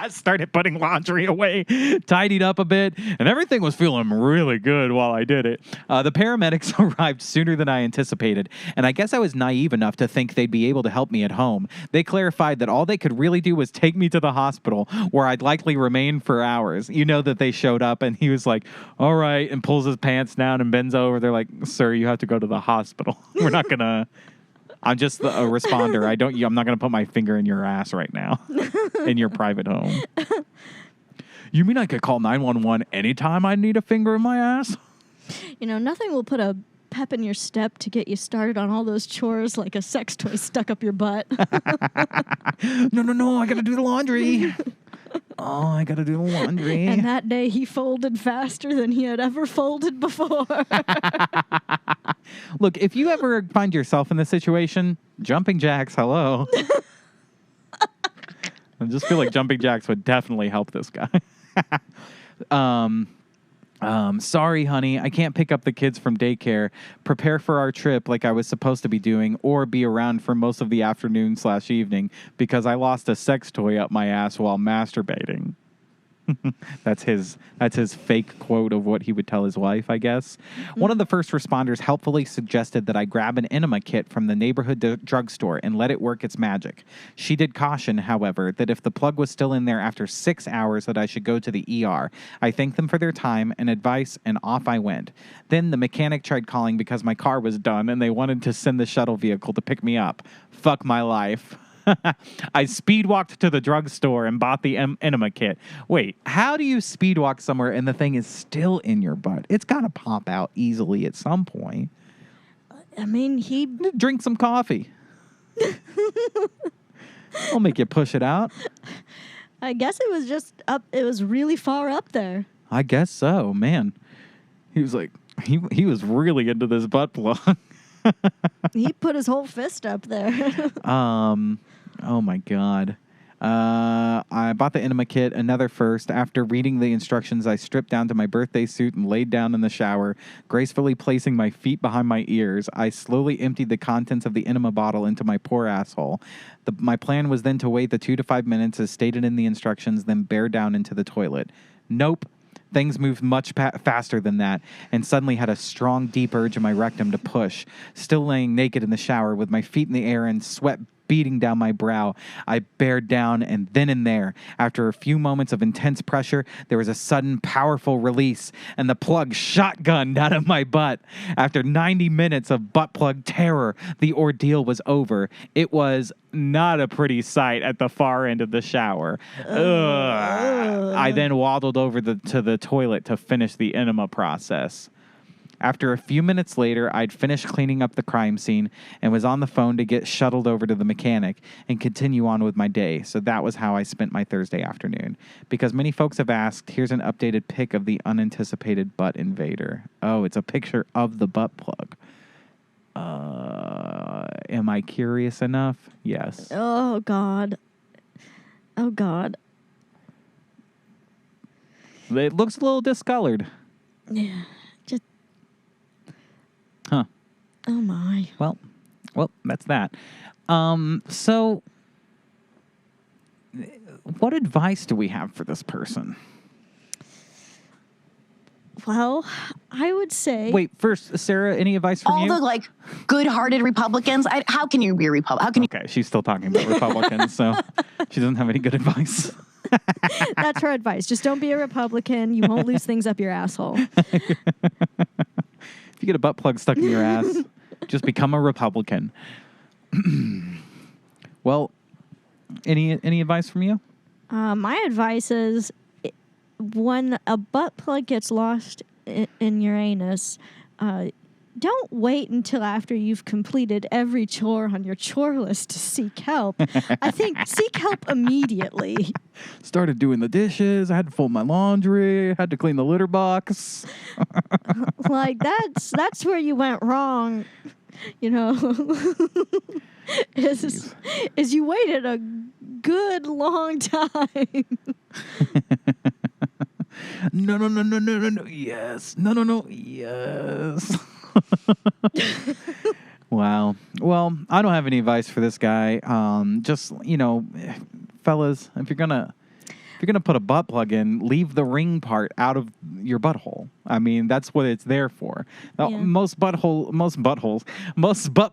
Speaker 2: started putting laundry away, tidied up a bit, and everything was feeling really good while I did it. The paramedics arrived sooner than I anticipated, and I guess I was naive enough to think they'd be able to help me at home. They clarified that all they could really do was take me to the hospital, where I'd likely remain for hours. That they showed up, and he was like, all right, and pulls his pants down and bends over. They're like, sir, you have to go to the hospital. We're not going to... I'm just a responder. I'm not going to put my finger in your ass right now in your private home. You mean I could call 911 anytime I need a finger in my ass?
Speaker 1: Nothing will put a pep in your step to get you started on all those chores like a sex toy stuck up your butt.
Speaker 2: No, I got to do the laundry. Oh, I got to do the laundry.
Speaker 1: And that day he folded faster than he had ever folded before.
Speaker 2: Look, if you ever find yourself in this situation, jumping jacks, hello. I just feel like jumping jacks would definitely help this guy. Sorry, honey, I can't pick up the kids from daycare, prepare for our trip like I was supposed to be doing, or be around for most of the afternoon/evening because I lost a sex toy up my ass while masturbating. That's his fake quote of what he would tell his wife, I guess. One of the first responders helpfully suggested that I grab an enema kit from the neighborhood drugstore and let it work its magic. She did caution, however, that if the plug was still in there after 6 hours, that I should go to the ER. I thanked them for their time and advice, and off I went. Then the mechanic tried calling because my car was done, and they wanted to send the shuttle vehicle to pick me up. Fuck my life. I speed walked to the drugstore and bought the enema kit. Wait, how do you speed walk somewhere and the thing is still in your butt? It's got to pop out easily at some point.
Speaker 1: I mean, he...
Speaker 2: Drink some coffee. I'll make you push it out.
Speaker 1: I guess it was just up. It was really far up there.
Speaker 2: I guess so, man. He was like, he was really into this butt plug.
Speaker 1: He put his whole fist up there.
Speaker 2: Oh my God. I bought the enema kit, another first. After reading the instructions, I stripped down to my birthday suit and laid down in the shower, gracefully placing my feet behind my ears. I slowly emptied the contents of the enema bottle into my poor asshole. My plan was then to wait the 2 to 5 minutes as stated in the instructions, then bear down into the toilet. Nope. Things moved much faster than that, and suddenly had a strong, deep urge in my rectum to push. Still laying naked in the shower with my feet in the air and sweat beating down my brow, I bared down, and then and there, after a few moments of intense pressure, there was a sudden, powerful release, and the plug shotgunned out of my butt. After 90 minutes of butt plug terror, the ordeal was over. It was not a pretty sight at the far end of the shower. I then waddled over to the toilet to finish the enema process. After a few minutes later, I'd finished cleaning up the crime scene and was on the phone to get shuttled over to the mechanic and continue on with my day. So that was how I spent my Thursday afternoon. Because many folks have asked, here's an updated pic of the unanticipated butt invader. Oh, it's a picture of the butt plug. Am I curious enough? Yes.
Speaker 1: Oh, God. Oh, God.
Speaker 2: It looks a little discolored.
Speaker 1: Yeah. Just...
Speaker 2: Huh.
Speaker 1: Oh, my.
Speaker 2: Well, that's that. So, what advice do we have for this person?
Speaker 1: Well, I would say...
Speaker 2: Wait, first, Sarah, any advice from
Speaker 3: All
Speaker 2: you?
Speaker 3: the like good-hearted Republicans. How can you be a Republican? How can you?
Speaker 2: Okay, she's still talking about Republicans, so she doesn't have any good advice.
Speaker 1: That's her advice. Just don't be a Republican. You won't lose things up your asshole.
Speaker 2: If you get a butt plug stuck in your ass, just become a Republican. Well, any advice from you?
Speaker 1: My advice is when a butt plug gets lost in your anus, don't wait until after you've completed every chore on your chore list to seek help. I think seek help immediately.
Speaker 2: Started doing the dishes. I had to fold my laundry. Had to clean the litter box.
Speaker 1: Like that's where you went wrong, you know. is you waited a good long time.
Speaker 2: No. Yes. No. Yes. Wow. Well, I don't have any advice for this guy. Just, fellas, if you're gonna put a butt plug in, leave the ring part out of your butthole. I mean, that's what it's there for. Now,
Speaker 1: Yeah.
Speaker 2: most butt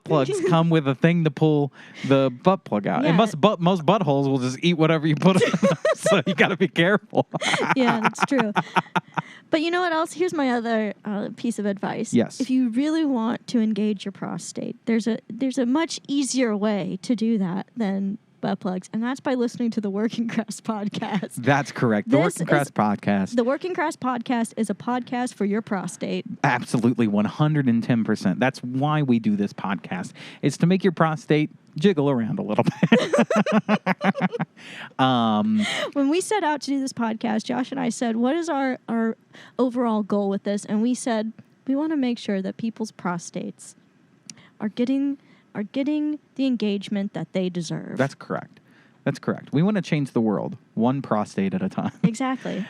Speaker 2: plugs come with a thing to pull the butt plug out.
Speaker 1: Yeah.
Speaker 2: And most buttholes will just eat whatever you put in them. So you got to be careful.
Speaker 1: Yeah, that's true. But you know what else? Here's my other piece of advice.
Speaker 2: Yes.
Speaker 1: If you really want to engage your prostate, there's a much easier way to do that than butt plugs, and that's by listening to the Working Crass podcast.
Speaker 2: That's correct. The Working Crass podcast.
Speaker 1: The Working Crass podcast is a podcast for your prostate.
Speaker 2: Absolutely, 110%. That's why we do this podcast. It's to make your prostate jiggle around a little bit.
Speaker 1: When we set out to do this podcast, Josh and I said, what is our overall goal with this? And we said, we want to make sure that people's prostates are getting the engagement that they deserve.
Speaker 2: That's correct. We want to change the world one prostate at a time.
Speaker 1: Exactly.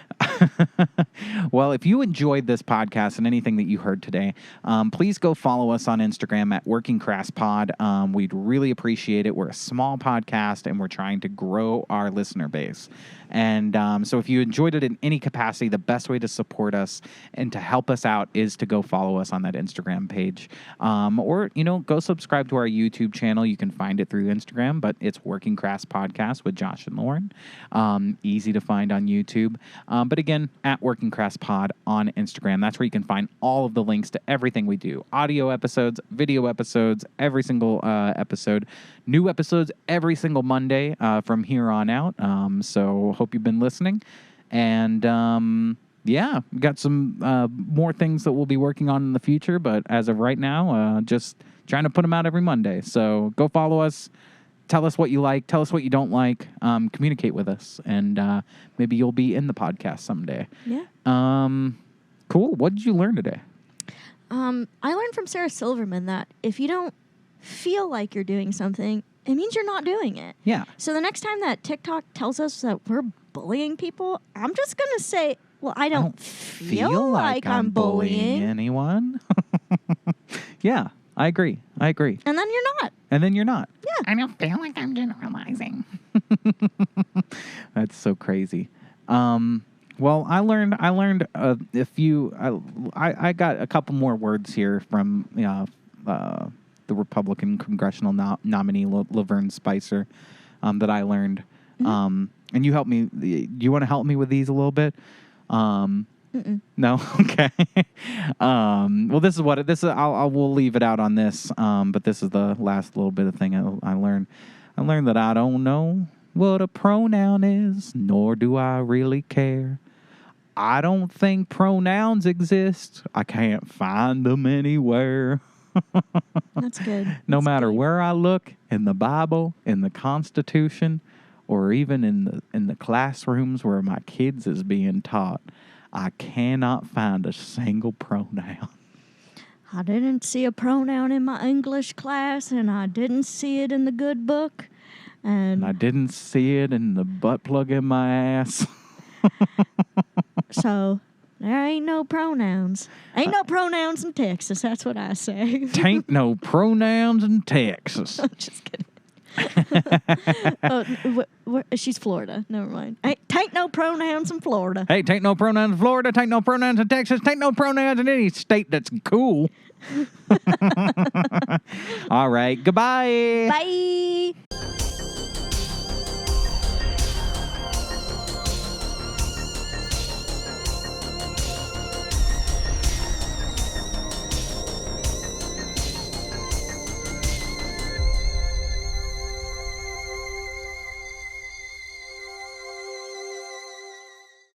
Speaker 2: Well, if you enjoyed this podcast and anything that you heard today, please go follow us on Instagram at Working Crass Pod. We'd really appreciate it. We're a small podcast, and we're trying to grow our listener base. And so if you enjoyed it in any capacity, the best way to support us and to help us out is to go follow us on that Instagram page. Or, go subscribe to our YouTube channel. You can find it through Instagram, but it's Working Crass Podcast with Josh and Lauren. Easy to find on YouTube. But again, at Working Crass Pod on Instagram. That's where you can find all of the links to everything we do. Audio episodes, video episodes, every single episode. New episodes every single Monday from here on out. So hope you've been listening. And we got some more things that we'll be working on in the future. But as of right now, just trying to put them out every Monday. So go follow us. Tell us what you like. Tell us what you don't like. Communicate with us. And maybe you'll be in the podcast someday.
Speaker 1: Yeah.
Speaker 2: Cool. What did you learn today?
Speaker 1: I learned from Sarah Silverman that if you don't feel like you're doing something, it means you're not doing it.
Speaker 2: Yeah.
Speaker 1: So the next time that TikTok tells us that we're bullying people, I'm just going to say, well, I don't feel like I'm bullying
Speaker 2: anyone. Yeah, I agree.
Speaker 1: And then you're not. Yeah.
Speaker 2: I don't feel like I'm generalizing. That's so crazy. Well, I learned a few. I got a couple more words here from the Republican congressional nominee Laverne Spicer that I learned. Mm-hmm. And you helped me. Do you want to help me with these a little bit? No. Okay. Well, this is what this is. We'll leave it out on this. But this is the last little bit of thing I learned. I learned that I don't know what a pronoun is, nor do I really care. I don't think pronouns exist. I can't find them anywhere.
Speaker 1: That's good.
Speaker 2: No matter where I look, in the Bible, in the Constitution, or even in the classrooms where my kids is being taught, I cannot find a single pronoun.
Speaker 1: I didn't see a pronoun in my English class, and I didn't see it in the good book. And
Speaker 2: I didn't see it in the butt plug in my ass.
Speaker 1: So there ain't no pronouns. Ain't no pronouns in Texas. That's what I say.
Speaker 2: Tain't no pronouns in Texas.
Speaker 1: I'm just kidding. She's Florida. Never mind. Tain't no pronouns in Florida.
Speaker 2: Hey, tain't no pronouns in Florida. Tain't no pronouns in Texas. Tain't no pronouns in any state that's cool. All right. Goodbye.
Speaker 1: Bye.